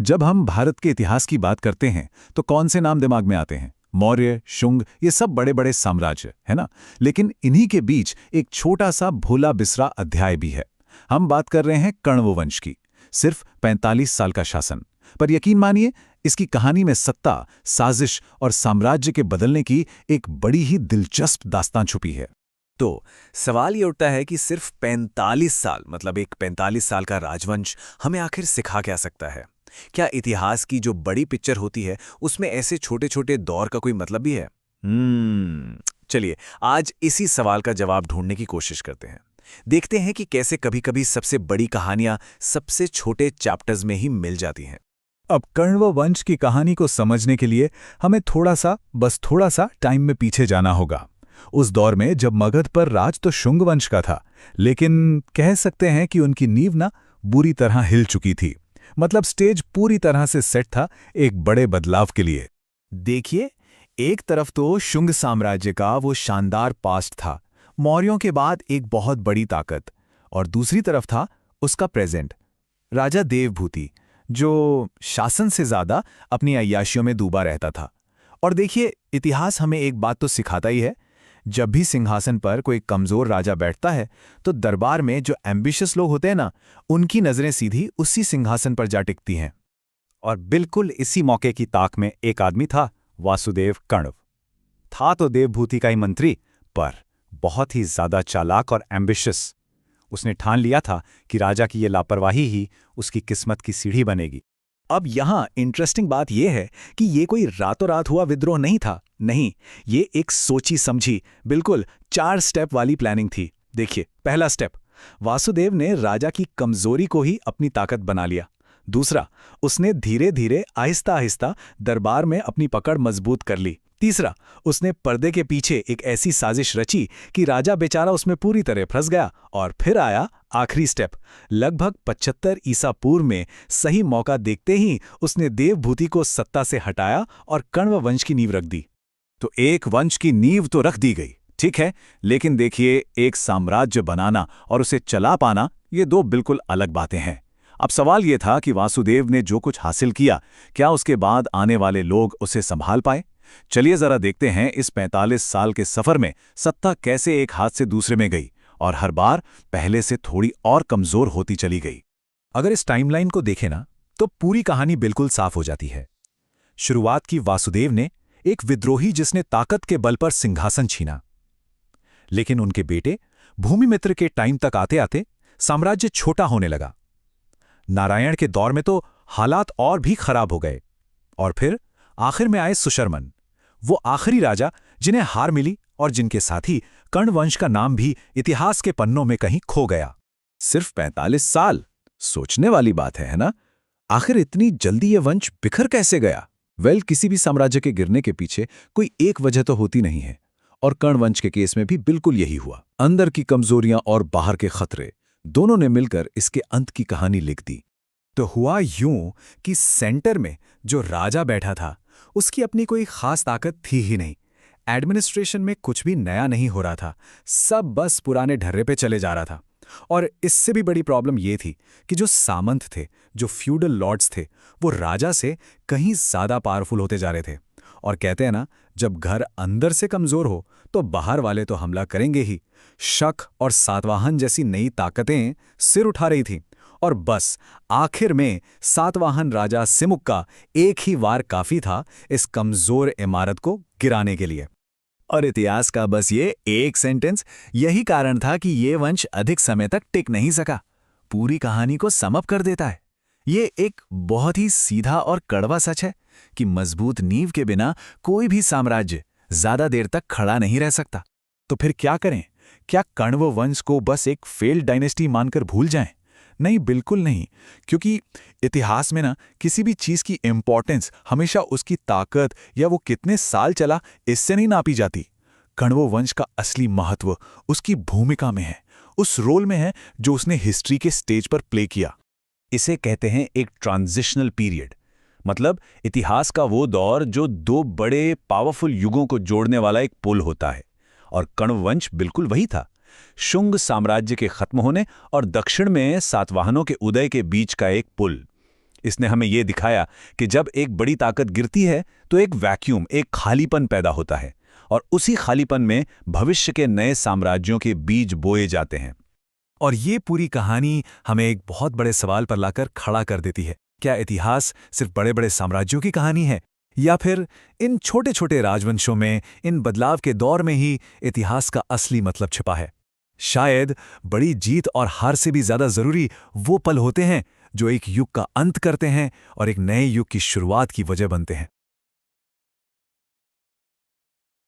जब हम भारत के इतिहास की बात करते हैं तो कौन से नाम दिमाग में आते हैं? मौर्य, शुंग, ये सब बड़े बड़े साम्राज्य, है ना? लेकिन इन्हीं के बीच एक छोटा सा भोला बिसरा अध्याय भी है। हम बात कर रहे हैं कण्व वंश की। सिर्फ 45 साल का शासन। पर यकीन मानिए, इसकी कहानी में सत्ता, साजिश और साम्राज्य के बदलने की एक बड़ी ही दिलचस्प दास्तान छुपी है। तो सवाल ये उठता है कि सिर्फ 45 साल मतलब एक 45 साल का राजवंश हमें आखिर सिखा क्या सकता है? क्या इतिहास की जो बड़ी पिक्चर होती है उसमें ऐसे छोटे छोटे दौर का कोई मतलब भी है? चलिए आज इसी सवाल का जवाब ढूंढने की कोशिश करते हैं। देखते हैं कि कैसे कभी-कभी सबसे बड़ी कहानियां सबसे छोटे चैप्टर्स में ही मिल जाती हैं। अब कण्व वंश की कहानी को समझने के लिए हमें बस थोड़ा सा टाइम में पीछे जाना होगा। उस दौर में जब मगध पर राज तो शुंग वंश का था, लेकिन कह सकते हैं कि उनकी नींव ना बुरी तरह हिल चुकी थी। मतलब स्टेज पूरी तरह से सेट था एक बड़े बदलाव के लिए। देखिए, एक तरफ तो शुंग साम्राज्य का वो शानदार पास्ट था, मौर्यों के बाद एक बहुत बड़ी ताकत, और दूसरी तरफ था उसका प्रेजेंट, राजा देवभूति, जो शासन से ज्यादा अपनी अय्याशियों में डूबा रहता था। और देखिए, इतिहास हमें एक बात तो सिखाता ही है, जब भी सिंहासन पर कोई कमजोर राजा बैठता है तो दरबार में जो एम्बिशियस लोग होते हैं ना, उनकी नजरें सीधी उसी सिंहासन पर जा टिकती हैं। और बिल्कुल इसी मौके की ताक में एक आदमी था, वासुदेव कण्व। था तो देवभूति का ही मंत्री, पर बहुत ही ज्यादा चालाक और एम्बिशियस। उसने ठान लिया था कि राजा की ये लापरवाही ही उसकी किस्मत की सीढ़ी बनेगी। अब यहाँ इंटरेस्टिंग बात यह है कि ये कोई रातों रात हुआ विद्रोह नहीं था। नहीं, ये एक सोची समझी, बिल्कुल 4 स्टेप वाली प्लानिंग थी। देखिए, पहला स्टेप, वासुदेव ने राजा की कमजोरी को ही अपनी ताकत बना लिया। दूसरा, उसने धीरे धीरे आहिस्ता आहिस्ता दरबार में अपनी पकड़ मजबूत कर ली। तीसरा, उसने पर्दे के पीछे एक ऐसी साजिश रची कि राजा बेचारा उसमें पूरी तरह फंस गया। और फिर आया आखिरी स्टेप, लगभग 75 ईसा पूर्व में सही मौका देखते ही उसने देवभूति को सत्ता से हटाया और कण्व वंश की नींव रख दी। तो एक वंश की नींव तो रख दी गई, ठीक है, लेकिन देखिए, एक साम्राज्य बनाना और उसे चला पाना, ये दो बिल्कुल अलग बातें हैं। अब सवाल ये था कि वासुदेव ने जो कुछ हासिल किया, क्या उसके बाद आने वाले लोग उसे संभाल पाए? चलिए जरा देखते हैं इस 45 साल के सफर में सत्ता कैसे एक हाथ से दूसरे में गई और हर बार पहले से थोड़ी और कमजोर होती चली गई। अगर इस टाइमलाइन को देखें ना, तो पूरी कहानी बिल्कुल साफ हो जाती है। शुरुआत की वासुदेव ने, एक विद्रोही जिसने ताकत के बल पर सिंहासन छीना। लेकिन उनके बेटे भूमिमित्र के टाइम तक आते आते साम्राज्य छोटा होने लगा। नारायण के दौर में तो हालात और भी खराब हो गए। और फिर आखिर में आए सुशर्मन, वो आखिरी राजा जिन्हें हार मिली और जिनके साथ ही कण्व वंश का नाम भी इतिहास के पन्नों में कहीं खो गया। सिर्फ 45 साल, सोचने वाली बात है ना? आखिर इतनी जल्दी ये वंश बिखर कैसे गया? किसी भी साम्राज्य के गिरने के पीछे कोई एक वजह तो होती नहीं है, और कण्व वंश के केस में भी बिल्कुल यही हुआ। अंदर की कमजोरियां और बाहर के खतरे, दोनों ने मिलकर इसके अंत की कहानी लिख दी। तो हुआ यूं कि सेंटर में जो राजा बैठा था, उसकी अपनी कोई खास ताकत थी ही नहीं। एडमिनिस्ट्रेशन में कुछ भी नया नहीं हो रहा था, सब बस पुराने ढर्रे पे चले जा रहा था। और इससे भी बड़ी प्रॉब्लम ये थी कि जो सामंत थे, जो फ्यूडल लॉर्ड्स थे, वो राजा से कहीं ज्यादा पावरफुल होते जा रहे थे। और कहते हैं ना, जब घर अंदर से कमजोर हो तो बाहर वाले तो हमला करेंगे ही। शक और सातवाहन जैसी नई ताकतें सिर उठा रही थीं। और बस आखिर में सातवाहन राजा सिमुक का एक ही वार काफी था इस कमजोर इमारत को गिराने के लिए। और इतिहास का बस ये एक सेंटेंस यही कारण था कि ये वंश अधिक समय तक टिक नहीं सका। पूरी कहानी को सम अप कर देता है। ये एक बहुत ही सीधा और कड़वा सच है कि मजबूत नींव के बिना कोई भी साम्राज्य ज्यादा देर तक खड़ा नहीं रह सकता। तो फिर क्या करें? क्या कण्व वंश को बस एक फेल्ड डायनेस्टी मानकर भूल जाएं? नहीं, बिल्कुल नहीं। क्योंकि इतिहास में ना किसी भी चीज की इंपॉर्टेंस हमेशा उसकी ताकत या वो कितने साल चला इससे नहीं नापी जाती। कण्व वंश का असली महत्व उसकी भूमिका में है, उस रोल में है जो उसने हिस्ट्री के स्टेज पर प्ले किया। इसे कहते हैं एक ट्रांजिशनल पीरियड, मतलब इतिहास का वो दौर जो दो बड़े पावरफुल युगों को जोड़ने वाला एक पुल होता है। और कण्व वंश बिल्कुल वही था। शुंग साम्राज्य के खत्म होने और दक्षिण में सातवाहनों के उदय के बीच का एक पुल। इसने हमें ये दिखाया कि जब एक बड़ी ताकत गिरती है तो एक वैक्यूम, एक खालीपन पैदा होता है, और उसी खालीपन में भविष्य के नए साम्राज्यों के बीज बोए जाते हैं। और ये पूरी कहानी हमें एक बहुत बड़े सवाल पर लाकर खड़ा कर देती है। क्या इतिहास सिर्फ बड़े बड़े साम्राज्यों की कहानी है, या फिर इन छोटे छोटे राजवंशों में, इन बदलाव के दौर में ही इतिहास का असली मतलब छिपा है? शायद बड़ी जीत और हार से भी ज्यादा जरूरी वो पल होते हैं जो एक युग का अंत करते हैं और एक नए युग की शुरुआत की वजह बनते हैं।